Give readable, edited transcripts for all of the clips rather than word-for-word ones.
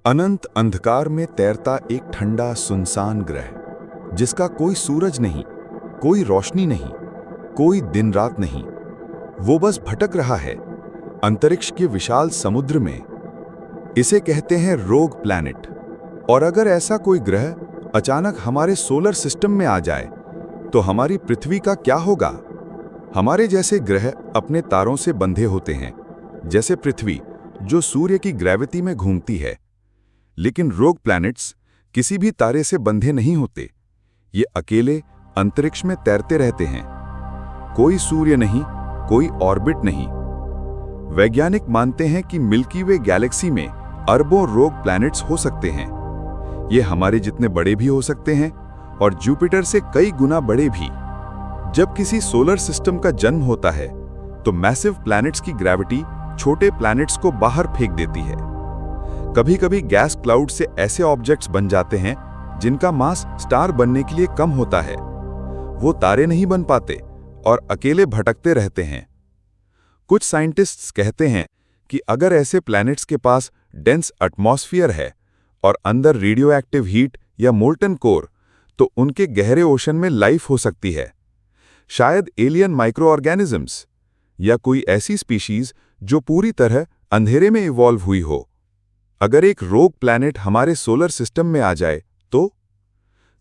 अनंत अंधकार में तैरता एक ठंडा सुनसान ग्रह, जिसका कोई सूरज नहीं, कोई रोशनी नहीं, कोई दिन रात नहीं। वो बस भटक रहा है अंतरिक्ष के विशाल समुद्र में। इसे कहते हैं रोग प्लैनेट। और अगर ऐसा कोई ग्रह अचानक हमारे सोलर सिस्टम में आ जाए तो हमारी पृथ्वी का क्या होगा? हमारे जैसे ग्रह अपने तारों से बंधे होते हैं, जैसे पृथ्वी जो सूर्य की ग्रेविटी में घूमती है। लेकिन रोग प्लैनेट्स किसी भी तारे से बंधे नहीं होते। ये अकेले अंतरिक्ष में तैरते रहते हैं। कोई सूर्य नहीं, कोई ऑर्बिट नहीं। वैज्ञानिक मानते हैं कि मिल्की वे गैलेक्सी में अरबों रोग प्लैनेट्स हो सकते हैं। ये हमारे जितने बड़े भी हो सकते हैं और जुपिटर से कई गुना बड़े भी। जब किसी सोलर सिस्टम का जन्म होता है तो मैसिव प्लैनेट्स की ग्रेविटी छोटे प्लैनेट्स को बाहर फेंक देती है। कभी-कभी गैस क्लाउड से ऐसे ऑब्जेक्ट्स बन जाते हैं जिनका मास स्टार बनने के लिए कम होता है। वो तारे नहीं बन पाते और अकेले भटकते रहते हैं। कुछ साइंटिस्ट्स कहते हैं कि अगर ऐसे प्लैनेट्स के पास डेंस एटमॉस्फेयर है और अंदर रेडियो एक्टिव हीट या मोल्टन कोर, तो उनके गहरे ओशन में लाइफ हो सकती है। शायद एलियन माइक्रो ऑर्गेनिजम्स या कोई ऐसी स्पीशीज जो पूरी तरह अंधेरे में इवॉल्व हुई हो। अगर एक रोग प्लैनेट हमारे सोलर सिस्टम में आ जाए तो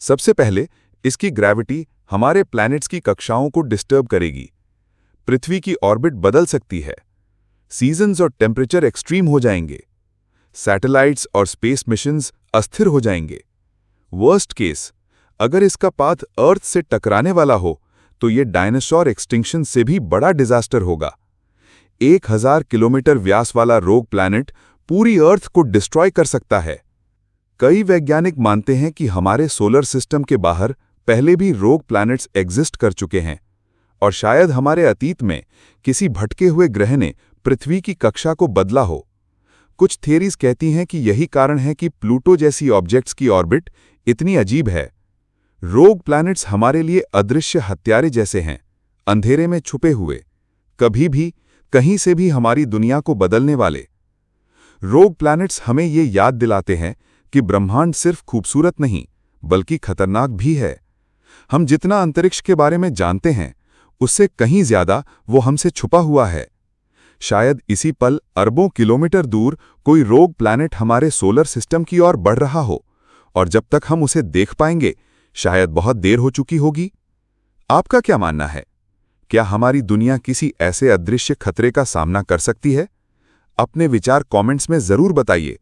सबसे पहले इसकी ग्रेविटी हमारे प्लैनेट्स की कक्षाओं को डिस्टर्ब करेगी। पृथ्वी की ऑर्बिट बदल सकती है। सीजन्स और टेम्परेचर एक्सट्रीम हो जाएंगे। सैटेलाइट्स और स्पेस मिशंस अस्थिर हो जाएंगे। वर्स्ट केस, अगर इसका पाथ अर्थ से टकराने वाला हो तो ये डायनासोर एक्सटिंक्शन से भी बड़ा डिजास्टर होगा। 1000 किलोमीटर व्यास वाला रोग प्लैनेट पूरी अर्थ को डिस्ट्रॉय कर सकता है। कई वैज्ञानिक मानते हैं कि हमारे सोलर सिस्टम के बाहर पहले भी रोग प्लैनेट्स एग्जिस्ट कर चुके हैं और शायद हमारे अतीत में किसी भटके हुए ग्रह ने पृथ्वी की कक्षा को बदला हो। कुछ थियरीज कहती हैं कि यही कारण है कि प्लूटो जैसी ऑब्जेक्ट्स की ऑर्बिट इतनी अजीब है। रोग प्लैनेट्स हमारे लिए अदृश्य हत्यारे जैसे हैं, अंधेरे में छुपे हुए, कभी भी कहीं से भी हमारी दुनिया को बदलने वाले। रोग प्लैनेट्स हमें ये याद दिलाते हैं कि ब्रह्मांड सिर्फ खूबसूरत नहीं बल्कि खतरनाक भी है। हम जितना अंतरिक्ष के बारे में जानते हैं उससे कहीं ज्यादा वो हमसे छुपा हुआ है। शायद इसी पल अरबों किलोमीटर दूर कोई रोग प्लैनेट हमारे सोलर सिस्टम की ओर बढ़ रहा हो और जब तक हम उसे देख पाएंगे शायद बहुत देर हो चुकी होगी। आपका क्या मानना है? क्या हमारी दुनिया किसी ऐसे अदृश्य खतरे का सामना कर सकती है? अपने विचार कमेंट्स में जरूर बताइए।